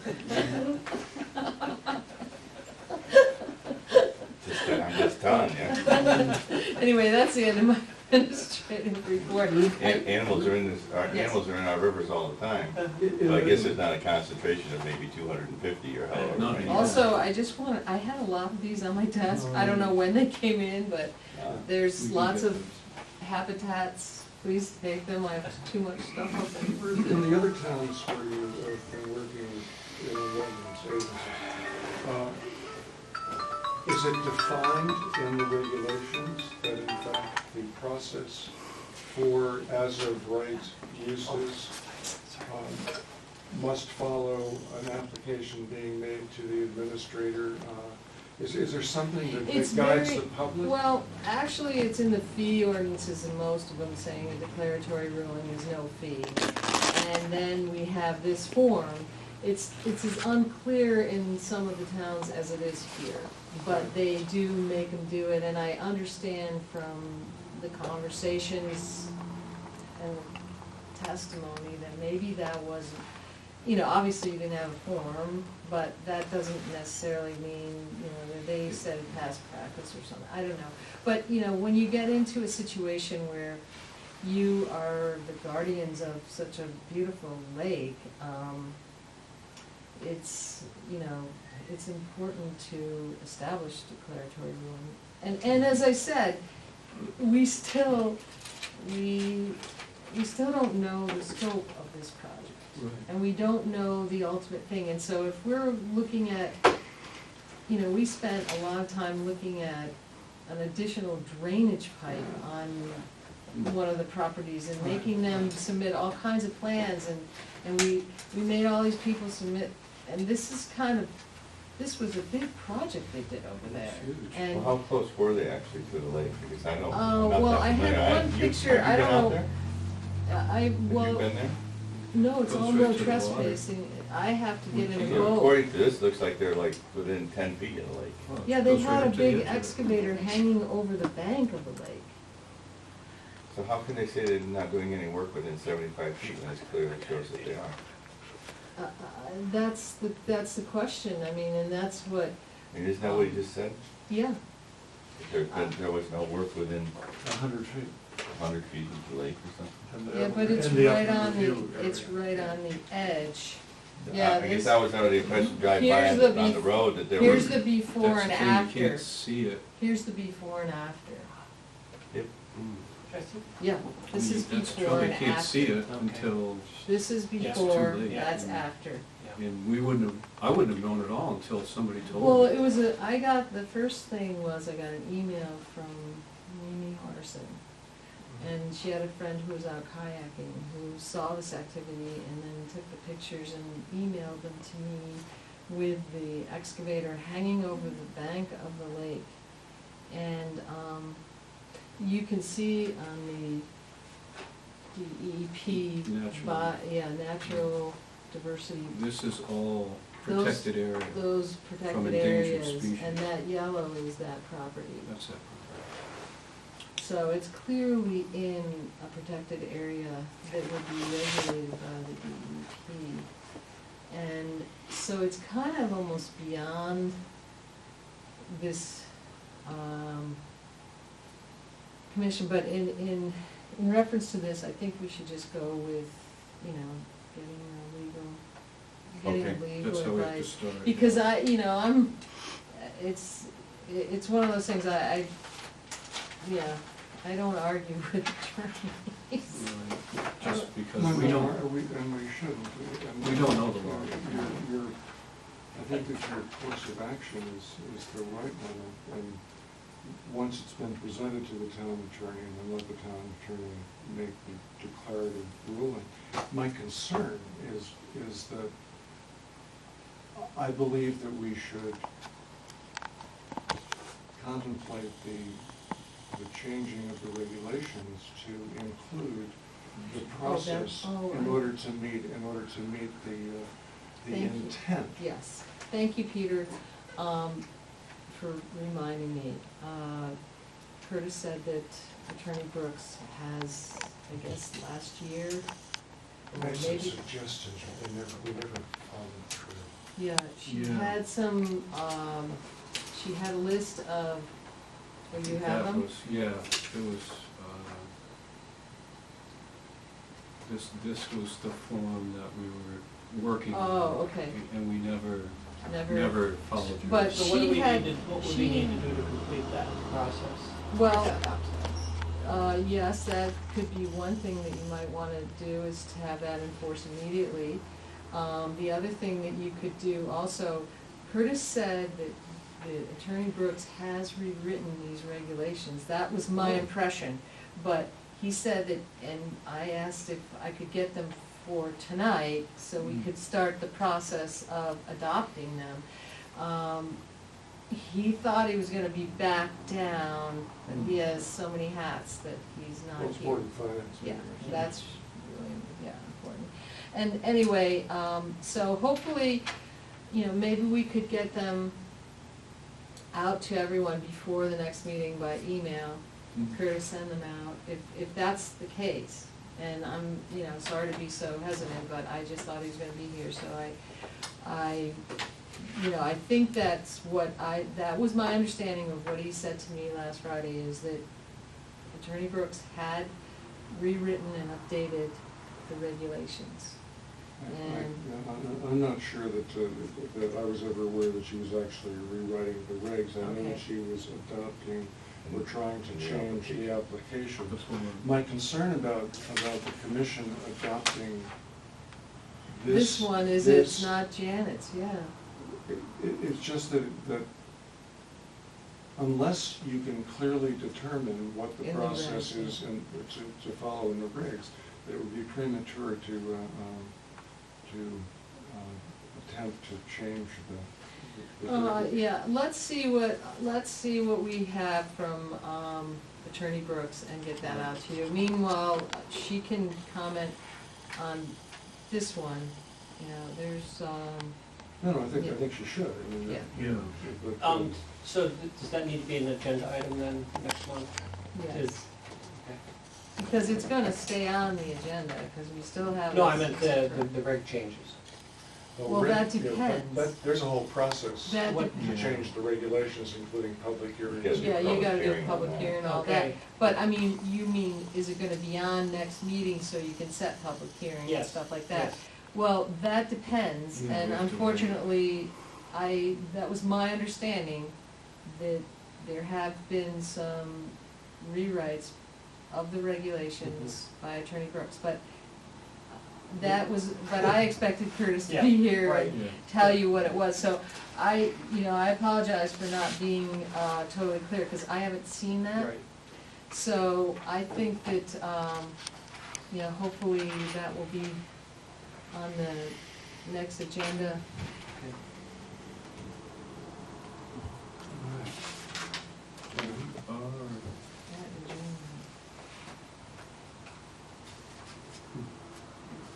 I'm just telling you. Anyway, that's the end of my administrative report. Animals are in this, animals are in our rivers all the time. So I guess it's not a concentration of maybe 250 or however many. Also, I had a lot of these on my desk. I don't know when they came in, but there's lots of habitats. Please take them. I have too much stuff up there. In the other towns where you have been working in a wetlands agency, is it defined in the regulations that in fact the process for as-of-right uses must follow an application being made to the administrator? Is there something that guides the public? Well, actually, it's in the fee ordinances and most of them saying a declaratory ruling is no fee. And then we have this form. It's as unclear in some of the towns as it is here, but they do make them do it, and I understand from the conversations and the testimony that maybe that wasn't, you know, obviously you didn't have a form, but that doesn't necessarily mean, you know, that they said past practice or something, I don't know. But, you know, when you get into a situation where you are the guardians of such a beautiful lake, it's, you know, it's important to establish declaratory ruling. And as I said, we still don't know the scope of this project. Right. And we don't know the ultimate thing. And so if we're looking at, you know, we spent a lot of time looking at an additional drainage pipe on one of the properties and making them submit all kinds of plans, and we made all these people submit. And this was a big project they did over there. And Well, how close were they actually to the lake? Because I don't. well, I had one picture. I don't know. Have you been there? No, it's Goes all right no to the water. trespassing. I have to get in a So boat. according to this, looks like they're like within 10 feet of the lake. Yeah, they Goes right had a up to the big edge of it. excavator hanging over the bank of the lake. So how can they say they're not doing any work within 75 feet when it's clearly shows that they are? That's the question. I mean, and that's what. I mean, isn't that what he just said? Yeah. There was no work within 100 feet. 100 feet of the lake or something? Yeah, but it's And the right upper on review the, it's area. right on the edge. Yeah, I guess that was under the impression drive by here's the on the road that there Here's was. the before and That's the thing, after. you can't see it. Here's the before and after. Yep. Yeah, this is That's before true, and they can't see after. it until, This is too before, late. that's after. and we wouldn't have, I wouldn't have known at all until somebody told me. Well, it was the first thing was I got an email from Mimi Harrison. And she had a friend who was out kayaking who saw this activity and then took the pictures and emailed them to me with the excavator hanging over the bank of the lake. And you can see on the DEP, natural diversity. This is all Those- protected area. Those From protected endangered areas, species. and that yellow is that property. That's it. So it's clearly in a protected area that would be regulated by the DEP. And so it's kind of almost beyond this commission, but in reference to this, I think we should just go with, you know, getting Okay. legal That's how we have to advice. start. Because it's one of those things I don't argue with attorneys. Right. Just because No, we don't, and we shouldn't. And we don't know the law. I think that your course of action is the right one, and once it's been presented to the town attorney, and then let the town attorney make the declarative ruling. My concern is that I believe that we should contemplate the changing of the regulations to include the process in order to meet the Thank you. intent. Yes, thank you, Peter, for reminding me. Curtis said that Attorney Brooks has, I guess, last year, or Made some maybe, suggestions, but we never followed through. Yeah, she Yeah. had some, she had a list of, will you have them? Yeah, it was, this was the form that we were working on. Oh, okay. And we never Never, followed yours. But So what do she we had- need to, what would she- we need to do to complete that process? well, yes, that could be one thing that you might wanna do, is to have that enforced immediately. The other thing that you could do also, Curtis said that Attorney Brooks has rewritten these regulations. That was my impression, but he said that, and I asked if I could get them for tonight, so we could start the process of adopting them. He thought he was gonna be back down, but he has so many hats that he's not Well, it's here. board and finance. Yeah, members. that's really, important. And anyway, so hopefully, maybe we could get them out to everyone before the next meeting by email. Mhm. Curtis, send them out, if that's the case. And I'm, sorry to be so hesitant, but I just thought he was gonna be here, so I think that was my understanding of what he said to me last Friday, is that Attorney Brooks had rewritten and updated the regulations. And I'm not sure that I was ever aware that she was actually rewriting the regs. I know Okay. that she was adopting, or trying to change the application. The form. My concern about the commission adopting this one is, it's not Janet's, yeah. It's just that unless you can clearly determine what the In the process regs, is and to follow in the regs, it would be premature to attempt to change the. Yeah, let's see what we have from, Attorney Brooks and get that out to you. Meanwhile, she can comment on this one, there's, No, I Yeah. think she should, I mean. Yeah. Yeah. But, So does that need to be an agenda item then next month? yes. Okay. Because it's gonna stay on the agenda, because we still have. No, I this- meant the reg changes. Well, that depends. But there's a whole process That What- to change the regulations, including public hearings. Yes. Yeah, you gotta do a Public public hearing hearing and all that, Okay. but I mean, you mean, is it gonna be on next meeting so you can set public hearing and Yes. stuff like that? Yes. Well, that depends, Yeah, and we have to unfortunately, that was my understanding, that there have been some rewrites of the regulations by Attorney Brooks, but but I expected Curtis to Yeah, be here right. and Yeah. tell you what it was, so I apologize for not being, totally clear, cause I haven't seen that. Right. So I think that, hopefully that will be on the next agenda. All right. That in June.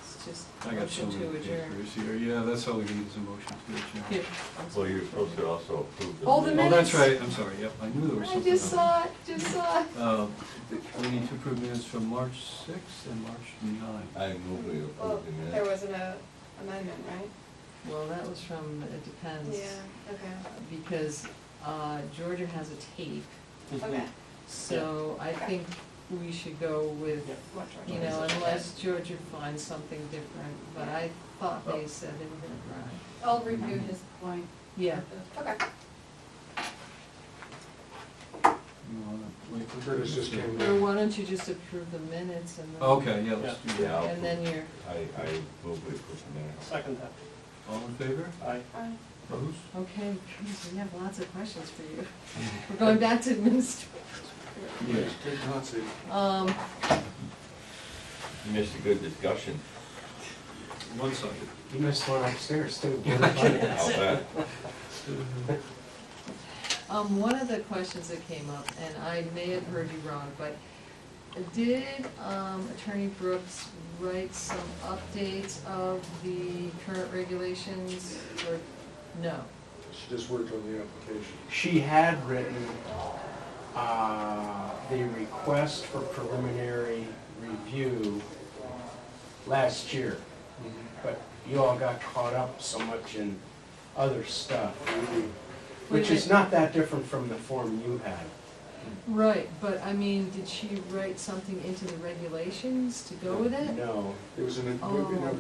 It's just I got so motion many to adjourn. papers here. Yeah, that's all we need is a motion to adjourn. Here, I'm Well, sorry. you're supposed to also approve the. Oh, the Oh, minutes. that's right, I'm sorry, yep, I knew there was I something just else. saw it. We need to approve minutes from March 6th and March 9th. I move we Well, approve the minutes. there was an amendment, right? Well, that was from, it depends. Okay. Because, Georgia has a tape, Okay. so I think we should go with, Yeah. What Georgia was. unless Georgia finds something different, but I thought they said they were gonna try. I'll review his point. Yeah. Okay. You wanna wait for Curtis just came Or why don't you just approve the minutes and then. Okay, yeah, let's do Yeah, that. I'll And then approve. you're, I move we approve the minutes. Second that. All in favor? Aye. Opposed? okay, geez, we have lots of questions for you. We're going back to administration. Yeah. Take the hot seat. You missed a good discussion. One-sided. You missed one upstairs too. I'll bet. One of the questions that came up, and I may have heard you wrong, but did Attorney Brooks write some updates of the current regulations, or no? She just worked on the application. She had written the request for preliminary review last year, but you all got caught up so much in other stuff, which is not that different from the form you had. Right, but I mean, did she write something into the regulations to go with it? No. It was an, Oh.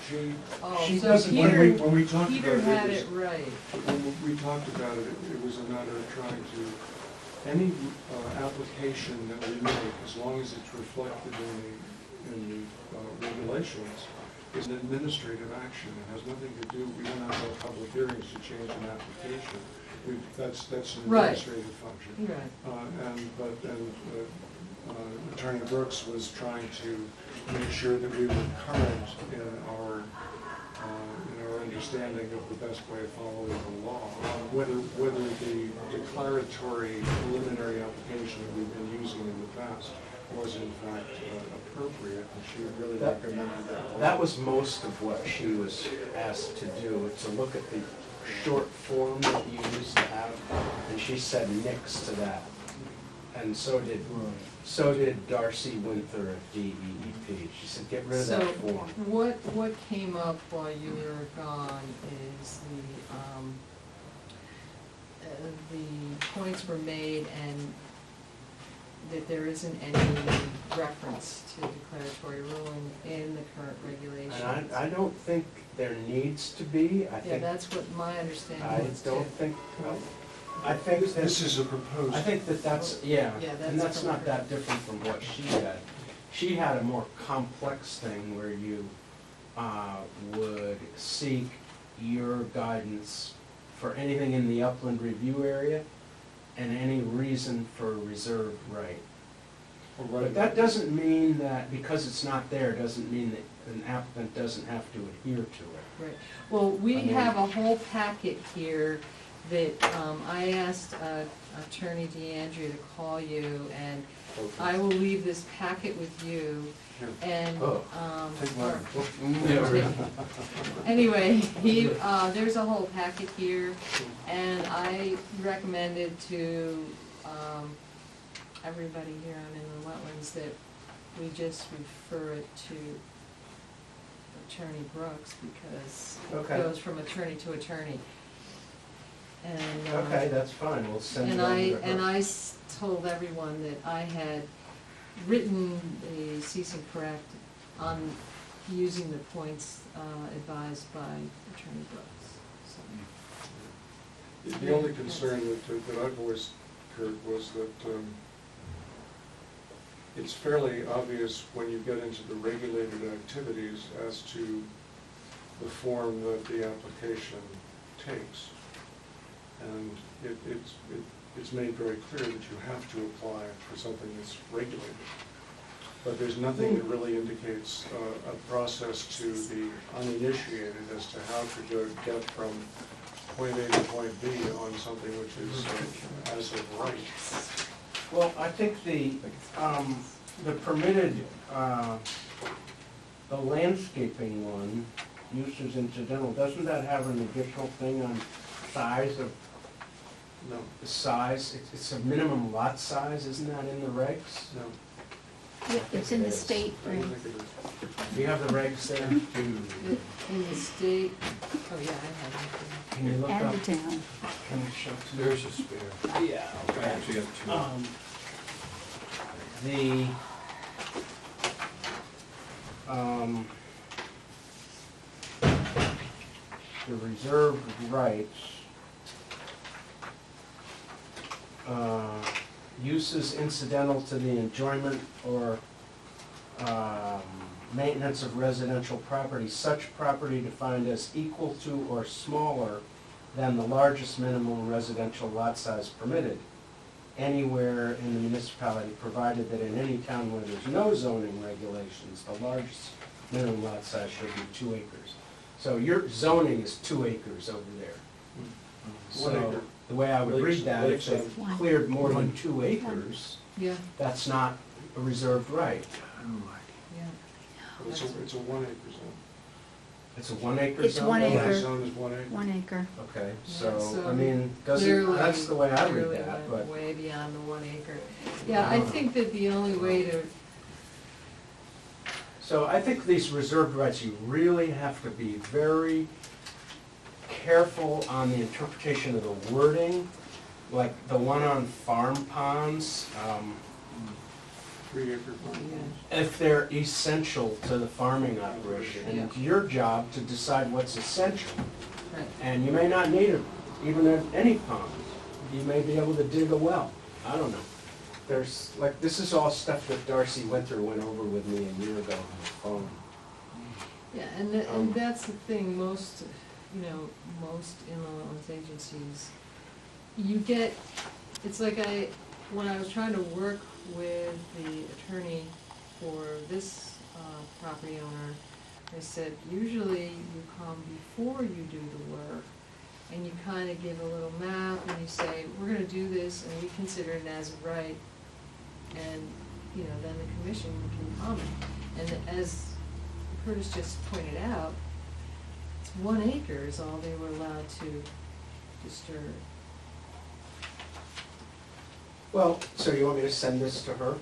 she, Oh, She so doesn't- Peter, when we talked Peter about had it, it right. when we talked about it, it was a matter of trying to, any application that we make, as long as it's reflected in the regulations, is an administrative action. It has nothing to do, we don't have no public hearings to change an application. That's an Right. administrative function. Right. Attorney Brooks was trying to make sure that we were current in our understanding of the best way of following the law. Whether the declaratory preliminary application that we've been using in the past was in fact appropriate, and she really recommended that. That was most of what she was asked to do, to look at the short form that you used to have, and she said nix to that. And so did Darcy Winther at DEEP. She said, get rid of that form. What came up while you were gone is the points were made and that there isn't any reference to declaratory ruling in the current regulations. And I don't think there needs to be. I Yeah, think, that's what my understanding I was too. don't think, I think that. This is a proposed. I think that's, yeah, Yeah, and that's that's not from that different from what she had. She had a more complex thing where you would seek your guidance for anything in the upland review area and any reason for a reserved right. But that doesn't mean that, because it's not there, doesn't mean that an applicant doesn't have to adhere to it. Right, well, we I mean- have a whole packet here that, I asked Attorney DeAndrea to call you, and I will leave this packet with you, and, Oh. Take mine. anyway, there's a whole packet here, and I recommended to, everybody here on inland wetlands that we just refer it to Attorney Brooks, because Okay. it goes from attorney to attorney. And, Okay, that's fine, we'll send it and over to her. I told everyone that I had written the cease and correct on using the points advised by Attorney Brooks, so. The only concern that I voiced, Kurt, was that it's fairly obvious when you get into the regulated activities as to the form that the application takes. And it's made very clear that you have to apply for something that's regulated. But there's nothing that really indicates a process to the uninitiated as to how to get from point A to point B on something which is as of right. Well, I think the permitted, the landscaping one, uses incidental, doesn't that have an additional thing on size of, No, the size? It's a minimum lot size, isn't that in the regs? no, Yeah, it's in the state, I right? don't think it is. Do you have the regs there? In the state, oh yeah, I have it. Can you look up? And the town. Can you show to me? There's a spare. Yeah. I actually got two. The reserved rights, uses incidental to the enjoyment or maintenance of residential property, such property defined as equal to or smaller than the largest minimum residential lot size permitted anywhere in the municipality, provided that in any town where there's no zoning regulations, the largest minimum lot size should be 2 acres. So your zoning is 2 acres over there. 1 acre. So the way I would read that, if they've One. cleared more than 2 acres, Yeah, that's not a reserved right. yeah. But it's a 1 acre zone. It's a 1 acre zone? It's 1 The acre. zone is 1 acre. 1 acre. Okay, Yeah, so, so I mean, doesn't, Clearly- that's the way I read clearly that, went but, way beyond the 1 acre. Yeah, I think that the only way to, so I think these reserved rights, you really have to be very careful on the interpretation of the wording, like the one on farm ponds, 3 acre farm ponds. if they're essential to the farming operation. And it's your job to decide what's essential. Right. And you may not need it, even at any pond. You may be able to dig a well. I don't know. There's, like, this is all stuff that Darcy Winter went over with me a year ago on the phone. Yeah, and that's the thing, most, most inland wetlands agencies, you get, it's like when I was trying to work with the attorney for this property owner, I said, usually you come before you do the work, and you kind of give a little map, and you say, we're gonna do this, and we consider it as a right, and, then the commission can comment. And as Curtis just pointed out, it's 1 acre is all they were allowed to disturb. Well, so you want me to send this to her?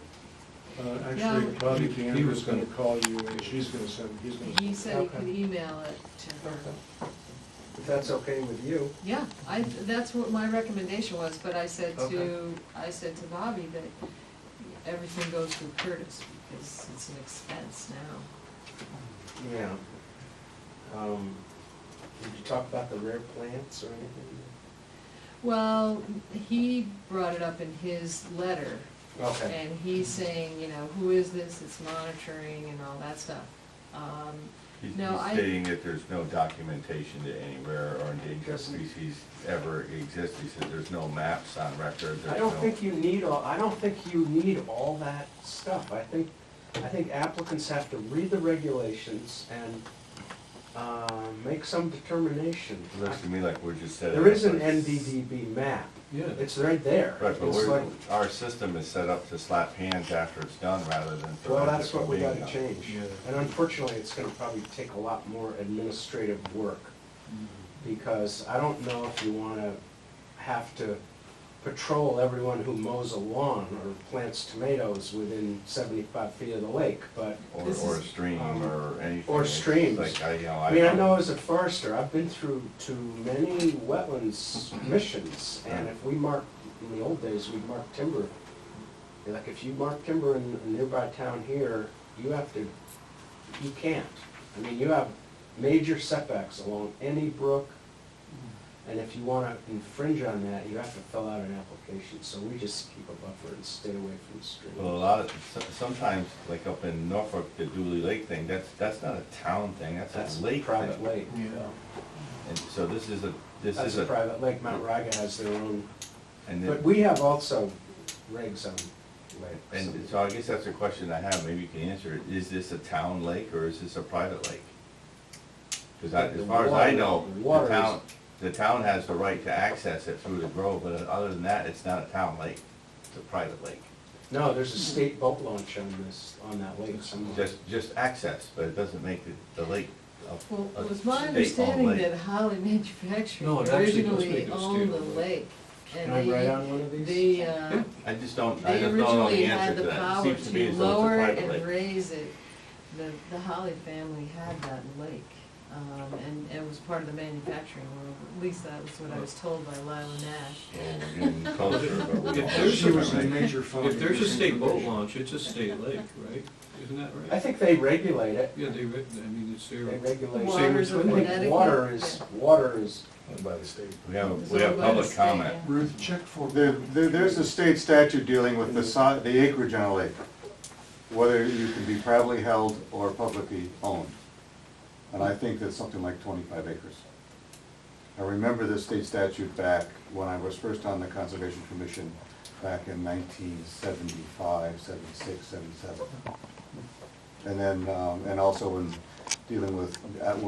Actually, Yeah. Bobby He Gander was is gonna gonna- call you, and he's gonna send. He said he Okay. could email it to her. If that's okay with you. Yeah, that's what my recommendation was, but I said to Okay. Bobby that everything goes through Curtis, because it's an expense now. Yeah. Did you talk about the rare plants or anything? Well, he brought it up in his letter, Okay. and he's saying, who is this, it's monitoring and all that stuff. He's No, stating that there's no documentation that any rare or endangered Doesn't- species ever exist. He said there's no maps on record. I don't think you need all that stuff. I think applicants have to read the regulations and, make some determination. Looks to me like we're just setting. There is up an a- NDDB map. Yeah. It's right there. Right, but It's like, our system is set up to slap hands after it's done rather than. well, prevent that's it from what we being gotta done. change. Yeah. And unfortunately, it's gonna probably take a lot more administrative work, because I don't know if you wanna have to patrol everyone who mows a lawn or plants tomatoes within 75 feet of the lake, but, Or This a is- stream or anything. or It's streams. Like, I mean, I know as a forester, I've been through to many wetlands missions, and if we mark, in the old days, we'd mark timber. Like, if you mark timber in a nearby town here, you can't. I mean, you have major setbacks along any brook, and if you wanna infringe on that, you have to fill out an application, so we just keep a buffer and stay away from streams. Well, sometimes, like up in Norfolk, the Dooley Lake thing, that's not a town thing, that's a lake Private thing. lake. And so this is That's a private lake, Mount Riga has their own. and But then, we have also regs on lakes. and so I guess that's a question I have, maybe you can answer it. Is this a town lake or is this a private lake? Because The as far as I water- know, the water the town has the right to access it through the grove, but other than that, it's not a town lake, it's a private lake. No, there's a state boat launch on that lake somewhere. Just access, but it doesn't make the lake Well, a it was my state-owned understanding lake. that Holly Manufacturing No, it actually does originally make it a owned the state-owned lake. Can I write on one of these? I just don't They know the originally answer had to the that. It power seems to me to as though it's a lower private and lake. raise it. The Holly family had that lake, and it was part of the manufacturing world. At least that was what I was told by Lila Nash. Well, we're getting closer, but we If don't- there's She was a a- major farmer. If there's a state boat launch, it's a state lake, right? Isn't that I right? think they regulate it. Yeah, it's their. They regulate. The Same waters with- of I think Connecticut, water is, by the state. We have It's owned by the public state, comment. yeah. Ruth, check for. There's a state statute dealing with the acreage on a lake, whether you can be privately held or publicly owned. And I think that's something like 25 acres. I remember this state statute back when I was first on the Conservation Commission back in 1975, 76, 77. And then, and also in dealing with, at one